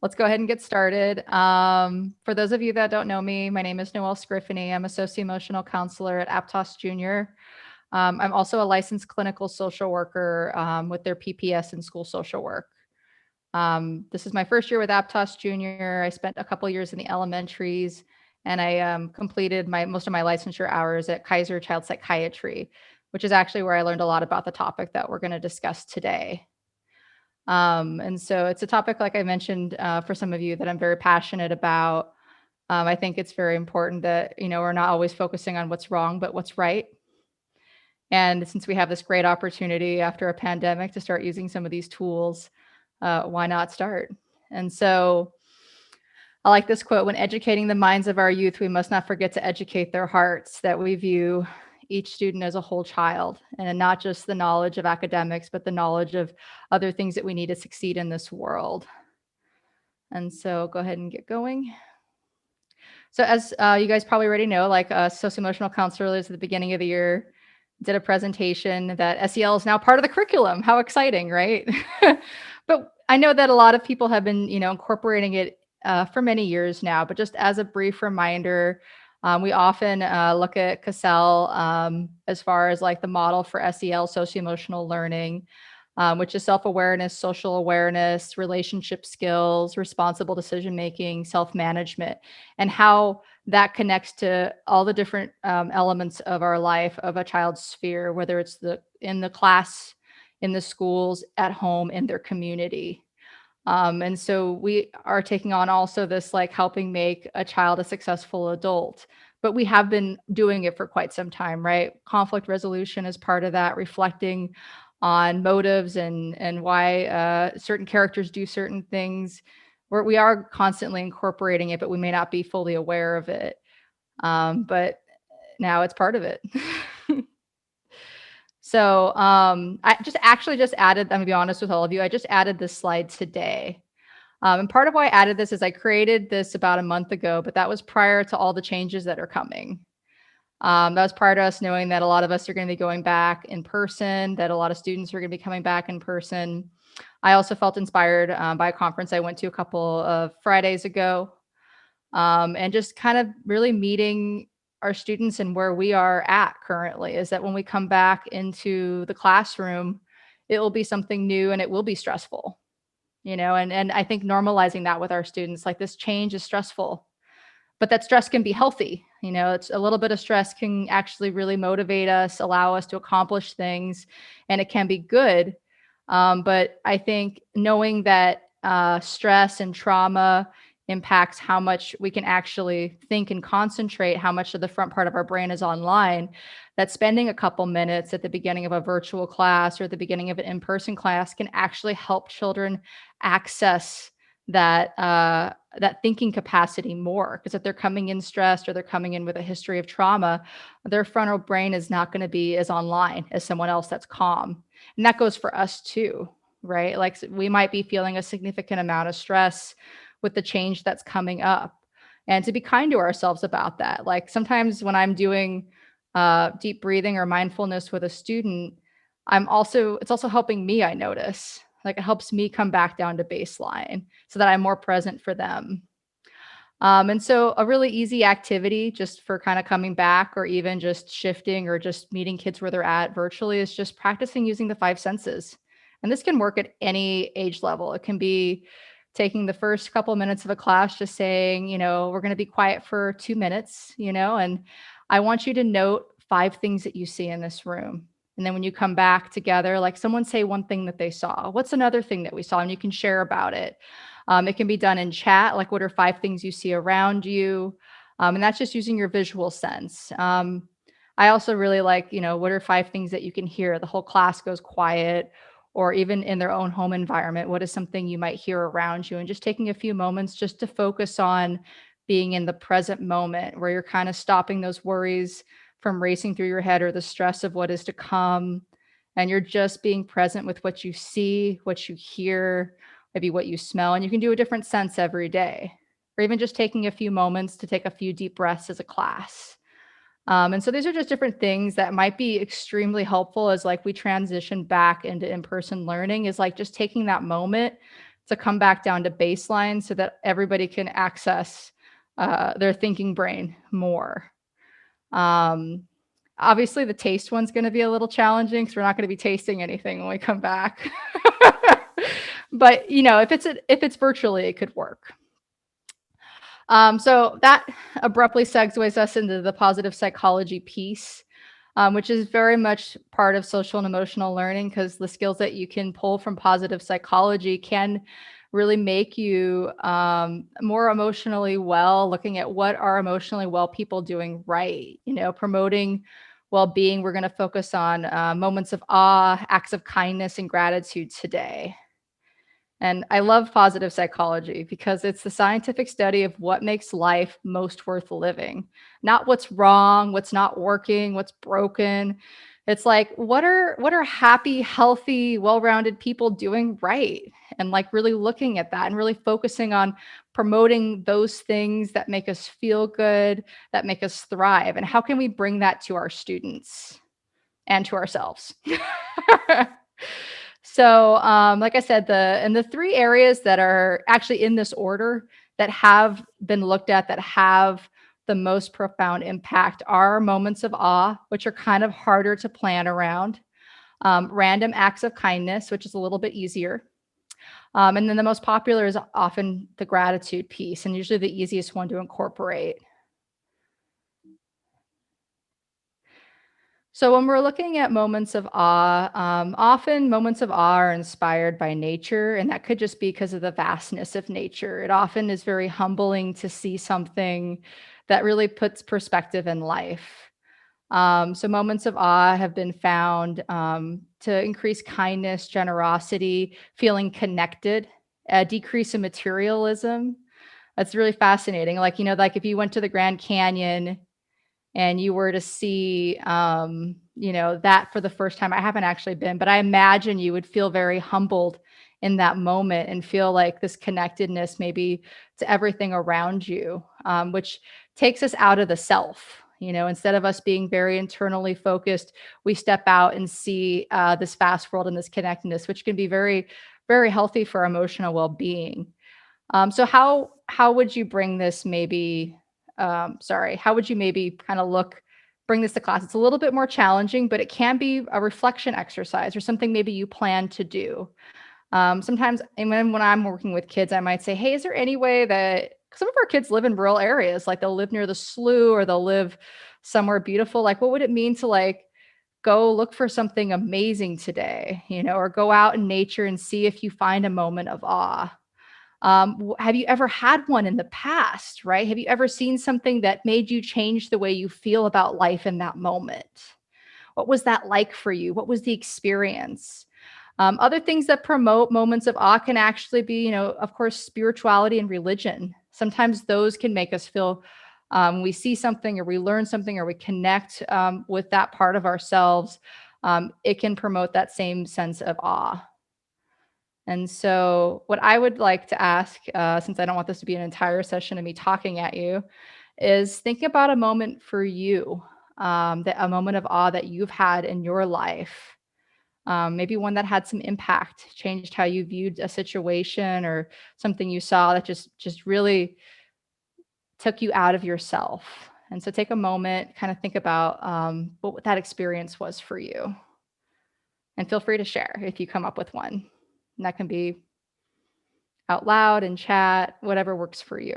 Let's go ahead and get started. For those of you that don't know me, my name is Noel Scriffiny. I'm a Socio-Emotional Counselor at Aptos Jr. I'm also a licensed clinical social worker with their PPS in school social work. This is my first year with Aptos Jr. I spent a couple years in the elementaries, and I completed most of my licensure hours at Kaiser Child Psychiatry, which is actually where I learned a lot about the topic that we're going to discuss today. And so it's a topic, like I mentioned, for some of you that I'm very passionate about. I think it's very important that, we're not always focusing on what's wrong, but what's right. And since we have this great opportunity after a pandemic to start using some of these tools, why not start? And so I like this quote: when educating the minds of our youth, we must not forget to educate their hearts, that we view each student as a whole child, and not just the knowledge of academics, but the knowledge of other things that we need to succeed in this world. And so go ahead and get going. So as you guys probably already know, like socio-emotional counselors at the beginning of the year did a presentation that SEL is now part of the curriculum. How exciting, right? But I know that a lot of people have been, incorporating it for many years now. But just as a brief reminder, we often look at CASEL as far as like the model for SEL, socio-emotional learning, which is self-awareness, social awareness, relationship skills, responsible decision-making, self-management, and how that connects to all the different elements of our life, of a child's sphere, whether it's in the class, in the schools, at home, in their community. And so we are taking on also this, like, helping make a child a successful adult. But we have been doing it for quite some time, right? Conflict resolution is part of that, reflecting on motives and why certain characters do certain things. We are constantly incorporating it, but we may not be fully aware of it. But now it's part of it. So I just added, I'm gonna be honest with all of you, I just added this slide today. And part of why I added this is I created this about a month ago, but that was prior to all the changes that are coming. That was prior to us knowing that a lot of us are going to be going back in person, that a lot of students are going to be coming back in person. I also felt inspired by a conference I went to a couple of Fridays ago, and just kind of really meeting our students and where we are at currently is that when we come back into the classroom, it will be something new and it will be stressful, and I think normalizing that with our students, like, this change is stressful, but that stress can be healthy. It's a little bit of stress can actually really motivate us, allow us to accomplish things, and it can be good. But I think knowing that stress and trauma impacts how much we can actually think and concentrate, how much of the front part of our brain is online, that spending a couple minutes at the beginning of a virtual class or at the beginning of an in-person class can actually help children access that thinking capacity more, because if they're coming in stressed or they're coming in with a history of trauma, their frontal brain is not going to be as online as someone else that's calm. And that goes for us too, right? Like, we might be feeling a significant amount of stress with the change that's coming up, and to be kind to ourselves about that. Like, sometimes when I'm doing deep breathing or mindfulness with a student, it's also helping me, I notice. Like, it helps me come back down to baseline so that I'm more present for them. And so a really easy activity just for kind of coming back, or even just shifting or just meeting kids where they're at virtually, is just practicing using the five senses. And this can work at any age level. It can be taking the first couple minutes of a class, just saying, we're going to be quiet for 2 minutes, and I want you to note five things that you see in this room. And then when you come back together, like, someone say one thing that they saw. What's another thing that we saw? And you can share about it. It can be done in chat, like, what are five things you see around you? And that's just using your visual sense. I also really like, what are five things that you can hear? The whole class goes quiet, or even in their own home environment, what is something you might hear around you? And just taking a few moments just to focus on being in the present moment, where you're kind of stopping those worries from racing through your head, or the stress of what is to come. And you're just being present with what you see, what you hear, maybe what you smell. And you can do a different sense every day, or even just taking a few moments to take a few deep breaths as a class. And so these are just different things that might be extremely helpful as, like, we transition back into in-person learning, is like just taking that moment to come back down to baseline so that everybody can access their thinking brain more. Obviously, the taste one's going to be a little challenging because we're not going to be tasting anything when we come back. But if it's virtually, it could work. So that abruptly segues us into the positive psychology piece, which is very much part of social and emotional learning, because the skills that you can pull from positive psychology can really make you more emotionally well, looking at what are emotionally well people doing right, promoting well-being. We're going to focus on moments of awe, acts of kindness, and gratitude today. And I love positive psychology because it's the scientific study of what makes life most worth living, not what's wrong, what's not working, what's broken. It's like, what are happy, healthy, well-rounded people doing right? And like really looking at that and really focusing on promoting those things that make us feel good, that make us thrive. And how can we bring that to our students and to ourselves? So, like I said, the three areas that are actually in this order that have been looked at that have the most profound impact are moments of awe, which are kind of harder to plan around, random acts of kindness, which is a little bit easier. And then the most popular is often the gratitude piece, and usually the easiest one to incorporate. So when we're looking at moments of awe, often moments of awe are inspired by nature, and that could just be because of the vastness of nature. It often is very humbling to see something that really puts perspective in life. So moments of awe have been found to increase kindness, generosity, feeling connected, a decrease in materialism. That's really fascinating. Like if you went to the Grand Canyon and you were to see, that for the first time. I haven't actually been, but I imagine you would feel very humbled in that moment and feel like this connectedness maybe to everything around you, which takes us out of the self. Instead of us being very internally focused, we step out and see this vast world and this connectedness, which can be very, very healthy for emotional well-being. So how would you bring this maybe how would you maybe kind of bring this to class? It's a little bit more challenging, but it can be a reflection exercise or something maybe you plan to do. Sometimes, and when I'm working with kids, I might say, hey, is there any way that some of our kids live in rural areas, like they'll live near the slough or they'll live somewhere beautiful. Like, what would it mean to go look for something amazing today, or go out in nature and see if you find a moment of awe. Have you ever had one in the past, right? Have you ever seen something that made you change the way you feel about life in that moment? What was that like for you? What was the experience? Other things that promote moments of awe can actually be, of course, spirituality and religion. Sometimes those can make us feel we see something or we learn something or we connect with that part of ourselves. It can promote that same sense of awe. And so, what I would like to ask, since I don't want this to be an entire session of me talking at you, is think about a moment for you, a moment of awe that you've had in your life. Maybe one that had some impact, changed how you viewed a situation, or something you saw that just really took you out of yourself. And so, take a moment, kind of think about what that experience was for you, and feel free to share if you come up with one. And that can be out loud in chat, whatever works for you.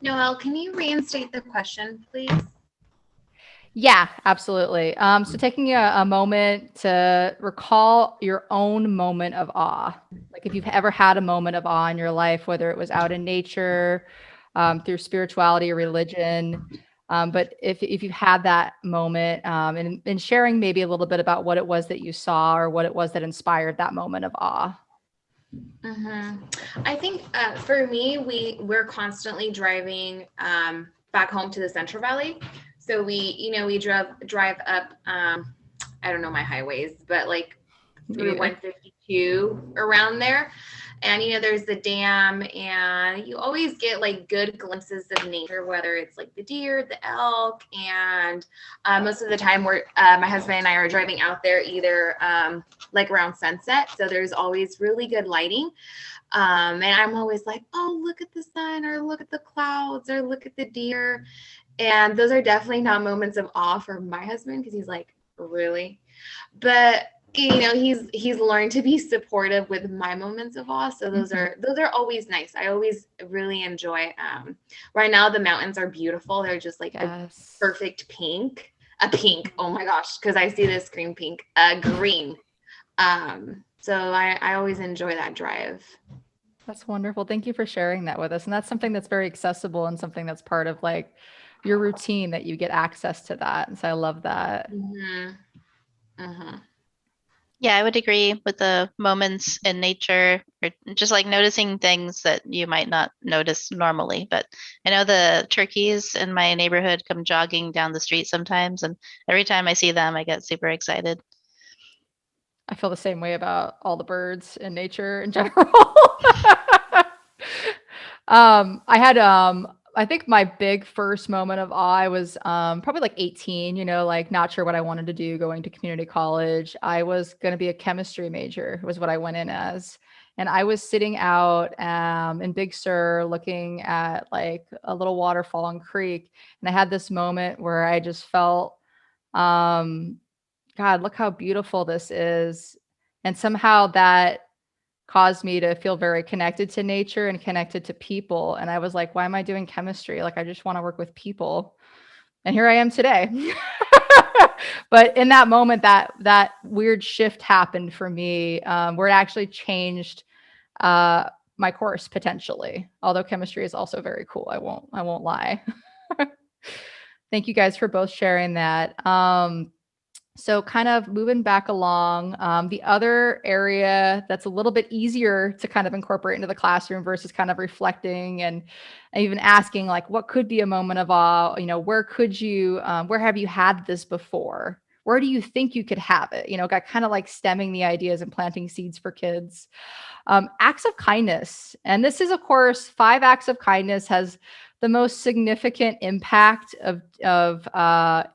Noel, can you reinstate the question, please? Yeah, absolutely. So taking a moment to recall your own moment of awe. Like if you've ever had a moment of awe in your life, whether it was out in nature, through spirituality or religion. But if you've had that moment, and sharing maybe a little bit about what it was that you saw or what it was that inspired that moment of awe. Mm-hmm. I think for me, we're constantly driving back home to the Central Valley. So we drive up, I don't know my highways, but like through 152 around there. And there's the dam, and you always get like good glimpses of nature, whether it's like the deer, the elk, and most of the time we're my husband and I are driving out there either like around sunset, so there's always really good lighting. And I'm always like, oh, look at the sun, or look at the clouds, or look at the deer. And those are definitely not moments of awe for my husband, because he's like, really? But he's learned to be supportive with my moments of awe. So those are always nice. I always really enjoy. Right now the mountains are beautiful. They're just like a perfect pink. A pink. Oh my gosh, because I see this green pink. Green. So I always enjoy that drive. That's wonderful. Thank you for sharing that with us. And that's something that's very accessible and something that's part of like your routine, that you get access to that. And so I love that. Yeah, I would agree with the moments in nature, or just like noticing things that you might not notice normally. But I know the turkeys in my neighborhood come jogging down the street sometimes, and every time I see them, I get super excited. I feel the same way about all the birds in nature in general. I had I think my big first moment of awe, I was probably like 18, like not sure what I wanted to do going to community college. I was going to be a chemistry major, was what I went in as. And I was sitting out in Big Sur looking at like a little waterfall and creek. And I had this moment where I just felt, God, look how beautiful this is. And somehow that caused me to feel very connected to nature and connected to people. And I was like, why am I doing chemistry? Like, I just want to work with people. And here I am today. But in that moment, that weird shift happened for me, where it actually changed my course potentially. Although chemistry is also very cool. I won't lie. Thank you guys for both sharing that. So kind of moving back along, the other area that's a little bit easier to kind of incorporate into the classroom versus kind of reflecting and even asking like, what could be a moment of awe? Where could you, where have you had this before? Where do you think you could have it? Got kind of like stemming the ideas and planting seeds for kids. Acts of kindness. And this is, of course, 5 acts of kindness has the most significant impact of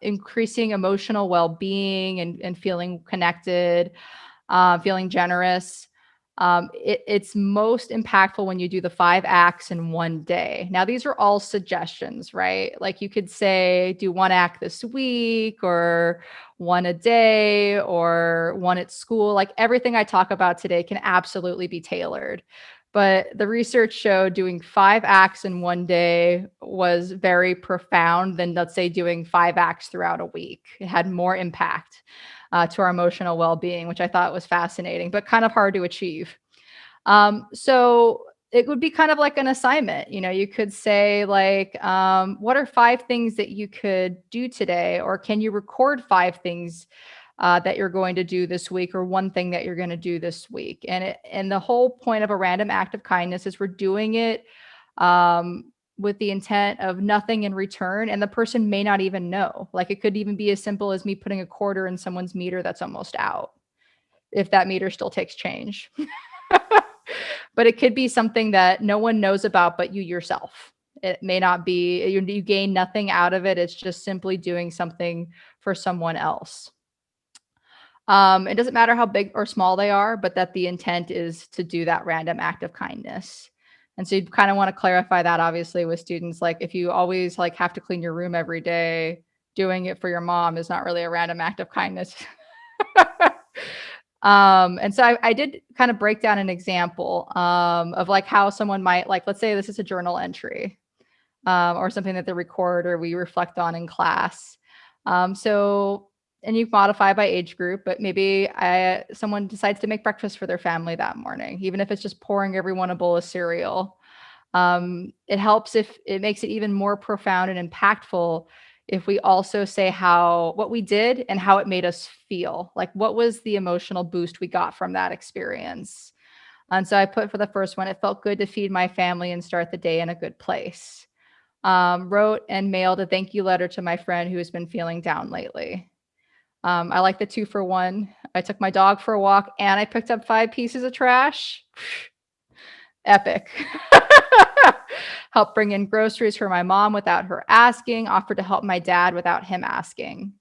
increasing emotional well-being and feeling connected, feeling generous. It's most impactful when you do the 5 acts in one day. Now, these are all suggestions, right? Like you could say, do 1 act this week, or 1 a day, or 1 at school. Like everything I talk about today can absolutely be tailored. But the research showed doing 5 acts in one day was very profound than, let's say, doing 5 acts throughout a week. It had more impact to our emotional well-being, which I thought was fascinating, but kind of hard to achieve. So it would be kind of like an assignment. You could say like, what are 5 things that you could do today? Or can you record 5 things that you're going to do this week, or 1 thing that you're going to do this week? And the whole point of a random act of kindness is we're doing it with the intent of nothing in return. And the person may not even know. Like it could even be as simple as me putting a quarter in someone's meter that's almost out, if that meter still takes change. But it could be something that no one knows about but you yourself. It may not be, you gain nothing out of it. It's just simply doing something for someone else. It doesn't matter how big or small they are, but that the intent is to do that random act of kindness. And so you kind of want to clarify that, obviously, with students. Like if you always like have to clean your room every day, doing it for your mom is not really a random act of kindness. And so I did kind of break down an example of like how someone might, like, let's say this is a journal entry or something that they record or we reflect on in class. And you modify by age group, but maybe someone decides to make breakfast for their family that morning, even if it's just pouring everyone a bowl of cereal. It helps if it makes it even more profound and impactful if we also say what we did and how it made us feel. Like what was the emotional boost we got from that experience? And so I put for the first one, it felt good to feed my family and start the day in a good place. Wrote and mailed a thank you letter to my friend who has been feeling down lately. I like the 2 for 1. I took my dog for a walk and I picked up 5 pieces of trash. epic. Helped bring in groceries for my mom without her asking, offered to help my dad without him asking.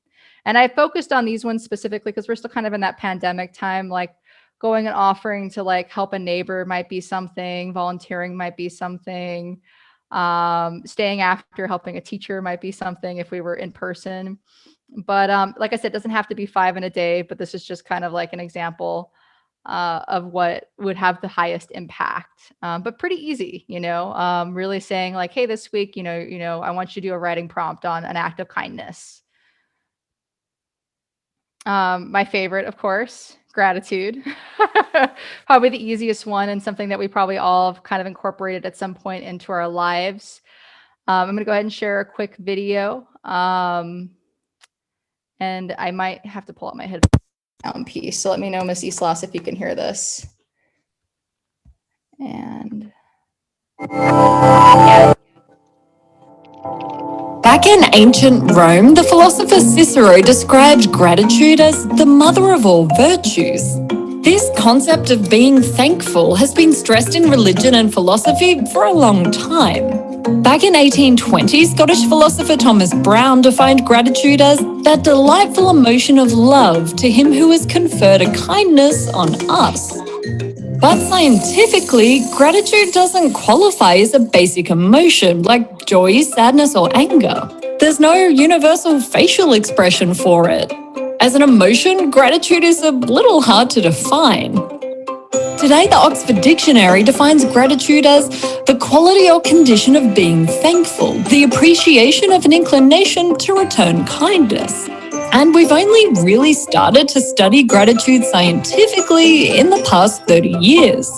And I focused on these ones specifically because we're still kind of in that pandemic time, like going and offering to like help a neighbor might be something, volunteering might be something, staying after helping a teacher might be something if we were in person. But like I said, it doesn't have to be 5 in a day, but this is just kind of like an example of what would have the highest impact, but pretty easy, really saying like, hey, this week, I want you to do a writing prompt on an act of kindness. My favorite, of course, gratitude. Probably the easiest one and something that we probably all have kind of incorporated at some point into our lives. I'm going to go ahead and share a quick video. And I might have to pull out my headphone piece. So let me know, Miss Islas, if you can hear this. And back in ancient Rome, the philosopher Cicero described gratitude as the mother of all virtues. This concept of being thankful has been stressed in religion and philosophy for a long time. Back in 1820, Scottish philosopher Thomas Browne defined gratitude as that delightful emotion of love to him who has conferred a kindness on us. But scientifically, gratitude doesn't qualify as a basic emotion like joy, sadness, or anger. There's no universal facial expression for it. As an emotion, gratitude is a little hard to define. Today, the Oxford Dictionary defines gratitude as the quality or condition of being thankful, the appreciation of an inclination to return kindness. And we've only really started to study gratitude scientifically in the past 30 years.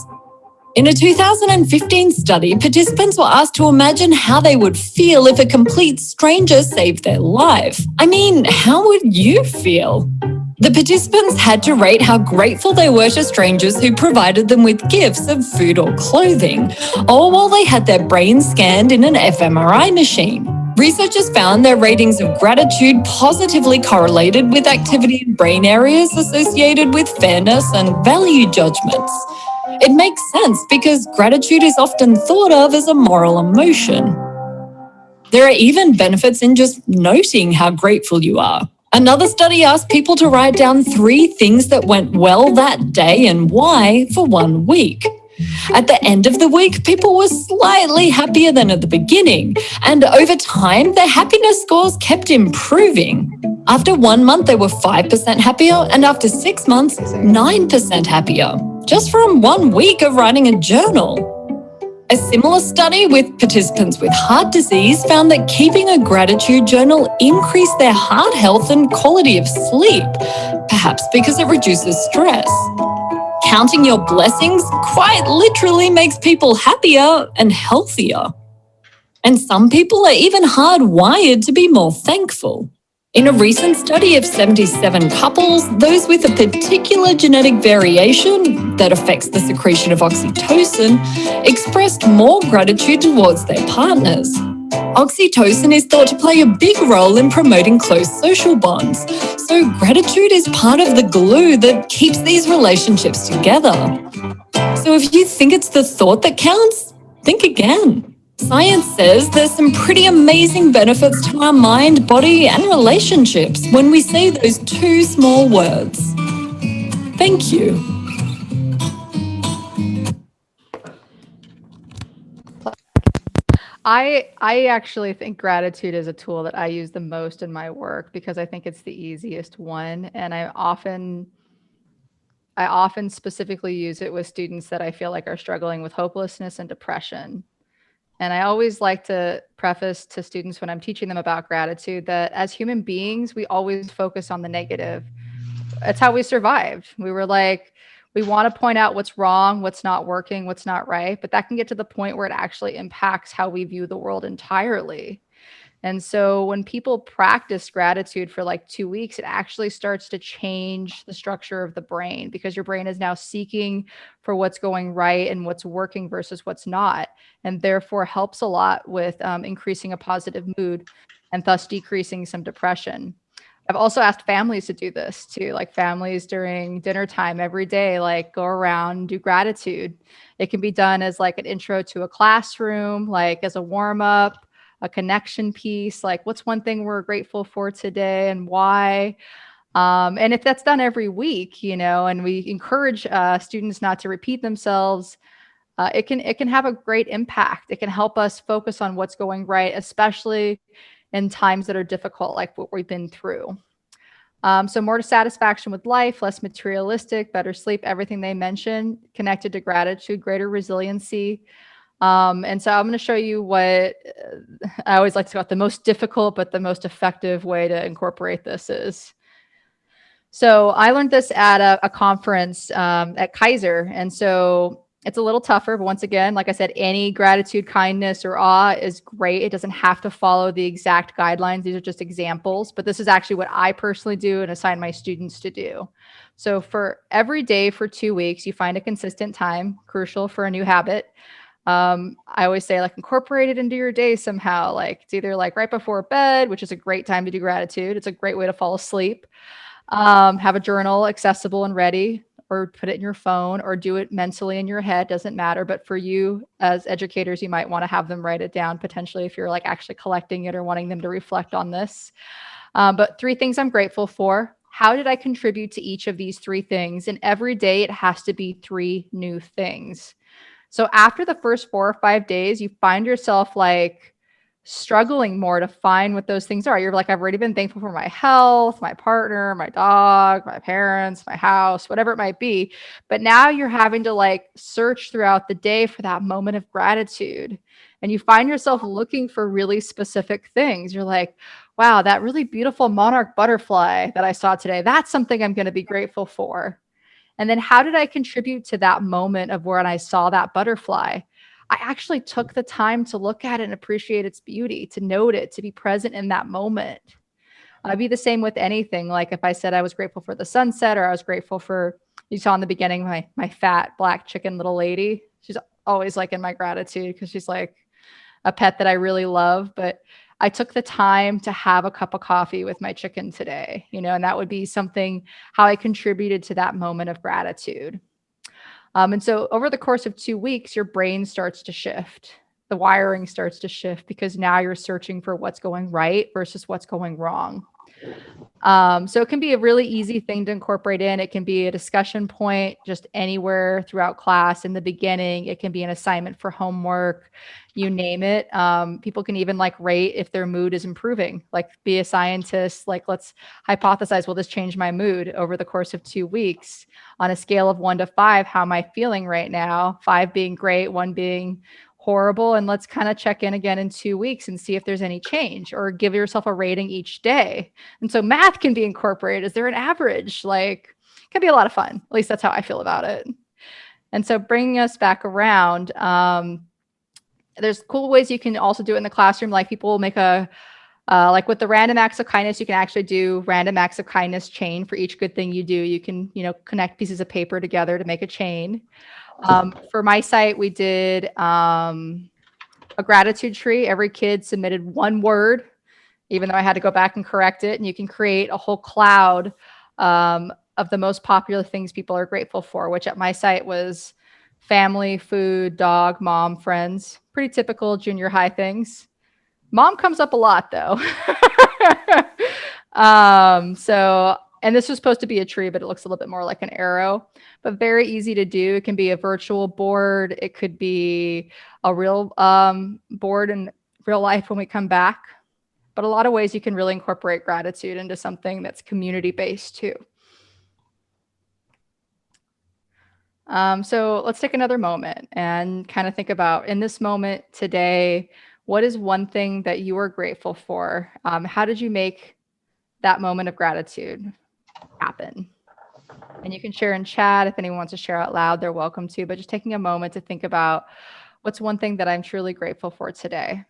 In a 2015 study, participants were asked to imagine how they would feel if a complete stranger saved their life. I mean, how would you feel? The participants had to rate how grateful they were to strangers who provided them with gifts of food or clothing, or while they had their brains scanned in an fMRI machine. Researchers found their ratings of gratitude positively correlated with activity in brain areas associated with fairness and value judgments. It makes sense because gratitude is often thought of as a moral emotion. There are even benefits in just noting how grateful you are. Another study asked people to write down 3 things that went well that day and why for 1 week. At the end of the week, people were slightly happier than at the beginning, and over time, their happiness scores kept improving. After 1 month, they were 5% happier, and after 6 months, 9% happier, just from 1 week of writing a journal. A similar study with participants with heart disease found that keeping a gratitude journal increased their heart health and quality of sleep, perhaps because it reduces stress. Counting your blessings quite literally makes people happier and healthier. And some people are even hardwired to be more thankful. In a recent study of 77 couples, those with a particular genetic variation that affects the secretion of oxytocin expressed more gratitude towards their partners. Oxytocin is thought to play a big role in promoting close social bonds, so gratitude is part of the glue that keeps these relationships together. So if you think it's the thought that counts, think again. Science says there's some pretty amazing benefits to our mind, body, and relationships when we say those 2 small words. Thank you. I actually think gratitude is a tool that I use the most in my work because I think it's the easiest one. And I often specifically use it with students that I feel like are struggling with hopelessness and depression. And I always like to preface to students when I'm teaching them about gratitude that as human beings, we always focus on the negative. That's how we survived. We were like, we want to point out what's wrong, what's not working, what's not right, but that can get to the point where it actually impacts how we view the world entirely. And so when people practice gratitude for like 2 weeks, it actually starts to change the structure of the brain because your brain is now seeking for what's going right and what's working versus what's not, and therefore helps a lot with increasing a positive mood and thus decreasing some depression. I've also asked families to do this too, like families during dinner time every day, like go around, do gratitude. It can be done as like an intro to a classroom, like as a warm up, a connection piece, like what's one thing we're grateful for today and why. And if that's done every week, and we encourage students not to repeat themselves, it can have a great impact. It can help us focus on what's going right, especially in times that are difficult, like what we've been through. So more satisfaction with life, less materialistic, better sleep, everything they mentioned, connected to gratitude, greater resiliency. And so I'm going to show you what I always like to call it the most difficult, but the most effective way to incorporate this is. So I learned this at a conference at Kaiser. And so it's a little tougher, but once again, like I said, any gratitude, kindness, or awe is great. It doesn't have to follow the exact guidelines. These are just examples, but this is actually what I personally do and assign my students to do. So for every day for 2 weeks, you find a consistent time, crucial for a new habit. I always say like incorporate it into your day somehow. Like it's either like right before bed, which is a great time to do gratitude. It's a great way to fall asleep. Have a journal accessible and ready, or put it in your phone, or do it mentally in your head, doesn't matter. But for you as educators, you might want to have them write it down potentially if you're like actually collecting it or wanting them to reflect on this. But 3 things I'm grateful for. How did I contribute to each of these 3 things? And every day it has to be 3 new things. So after the first 4 or 5 days, you find yourself like struggling more to find what those things are. You're like, I've already been thankful for my health, my partner, my dog, my parents, my house, whatever it might be. But now you're having to like search throughout the day for that moment of gratitude. And you find yourself looking for really specific things. You're like, wow, that really beautiful monarch butterfly that I saw today, that's something I'm going to be grateful for. And then how did I contribute to that moment of when I saw that butterfly? I actually took the time to look at it and appreciate its beauty, to note it, to be present in that moment. I'd be the same with anything. Like if I said I was grateful for the sunset, or I was grateful for, you saw in the beginning, my fat black chicken little lady. She's always like in my gratitude because she's like a pet that I really love. But I took the time to have a cup of coffee with my chicken today, and that would be something how I contributed to that moment of gratitude. And so over the course of 2 weeks, your brain starts to shift. The wiring starts to shift because now you're searching for what's going right versus what's going wrong. So it can be a really easy thing to incorporate in. It can be a discussion point just anywhere throughout class in the beginning. It can be an assignment for homework, you name it. People can even like rate if their mood is improving, like be a scientist, like let's hypothesize, will this change my mood over the course of 2 weeks on a scale of 1 to 5? How am I feeling right now? 5 being great, 1 being horrible. And let's kind of check in again in 2 weeks and see if there's any change, or give yourself a rating each day. And so math can be incorporated. Is there an average? Like, it can be a lot of fun. At least that's how I feel about it. And so bringing us back around, there's cool ways you can also do it in the classroom. Like people will make like with the random acts of kindness, you can actually do random acts of kindness chain for each good thing you do. You can, connect pieces of paper together to make a chain. For my site, we did a gratitude tree. Every kid submitted 1 word, even though I had to go back and correct it. And you can create a whole cloud of the most popular things people are grateful for, which at my site was family, food, dog, mom, friends. Pretty typical junior high things. Mom comes up a lot though. And this was supposed to be a tree, but it looks a little bit more like an arrow, but very easy to do. It can be a virtual board. It could be a real board in real life when we come back. But a lot of ways you can really incorporate gratitude into something that's community-based too. So let's take another moment and kind of think about, in this moment today, what is one thing that you are grateful for? How did you make that moment of gratitude happen? And you can share in chat. If anyone wants to share out loud, they're welcome to, but just taking a moment to think about what's one thing that I'm truly grateful for today.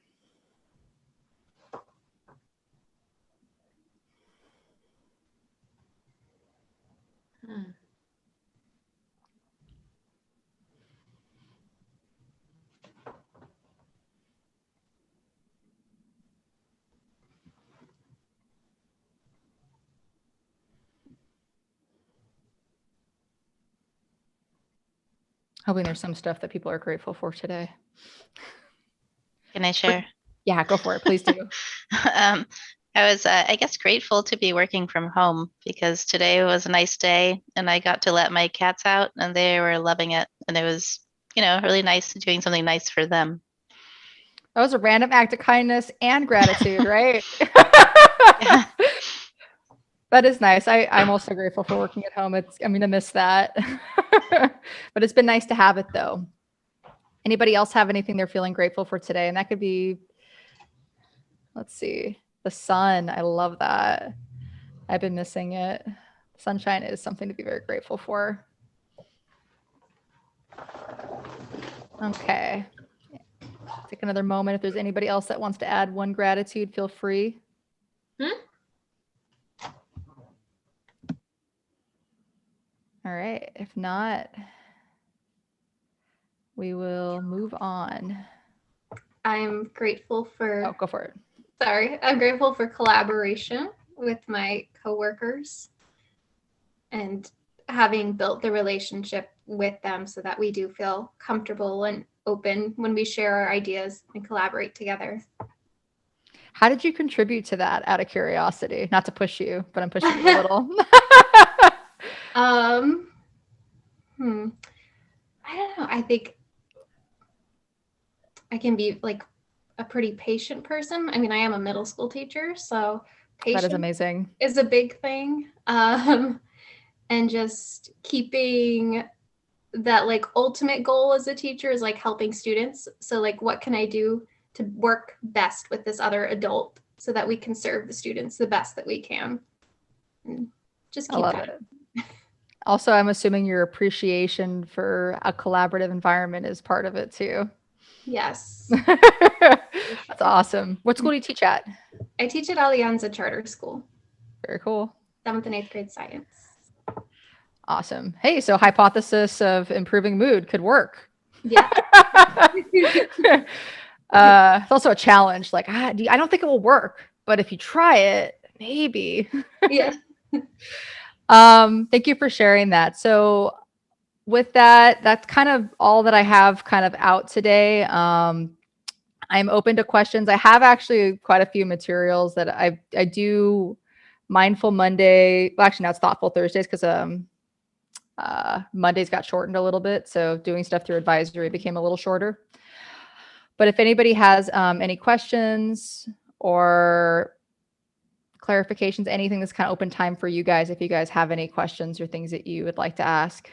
Hoping there's some stuff that people are grateful for today. Can I share? Yeah, go for it. Please do. I was, I guess, grateful to be working from home because today was a nice day and I got to let my cats out and they were loving it. And it was, really nice doing something nice for them. That was a random act of kindness and gratitude, right? Yeah. That is nice. I'm also grateful for working at home. I'm going to miss that. But it's been nice to have it, though. Anybody else have anything they're feeling grateful for today? And that could be, let's see, the sun. I love that. I've been missing it. Sunshine is something to be very grateful for. Okay. Take another moment. If there's anybody else that wants to add one gratitude, feel free. All right. If not, we will move on. I'm grateful for, Oh, go for it. sorry, I'm grateful for collaboration with my coworkers and having built the relationship with them so that we do feel comfortable and open when we share our ideas and collaborate together. How did you contribute to that out of curiosity? Not to push you, but I'm pushing you a little. I don't know. I think I can be like a pretty patient person. I mean, I am a middle school teacher, so That is patience amazing. is a big thing. And just keeping that like ultimate goal as a teacher is like helping students. So like, what can I do to work best with this other adult so that we can serve the students the best that we can? And just I keep love that. it. Also, I'm assuming your appreciation for a collaborative environment is part of it too. Yes. That's awesome. What school do you teach at? I teach at Alianza Charter School, Very cool. 7th and 8th grade science. Awesome. Hey, so hypothesis of improving mood could work. Yeah. It's also a challenge. Like, I don't think it will work, but if you try it, maybe. Yeah. Thank you for sharing that. So with that, that's kind of all that I have kind of out today. I'm open to questions. I have actually quite a few materials that I do Mindful Monday. Well, actually, now it's Thoughtful Thursdays because Mondays got shortened a little bit. So doing stuff through advisory became a little shorter. But if anybody has any questions or clarifications, anything that's kind of open time for you guys, if you guys have any questions or things that you would like to ask.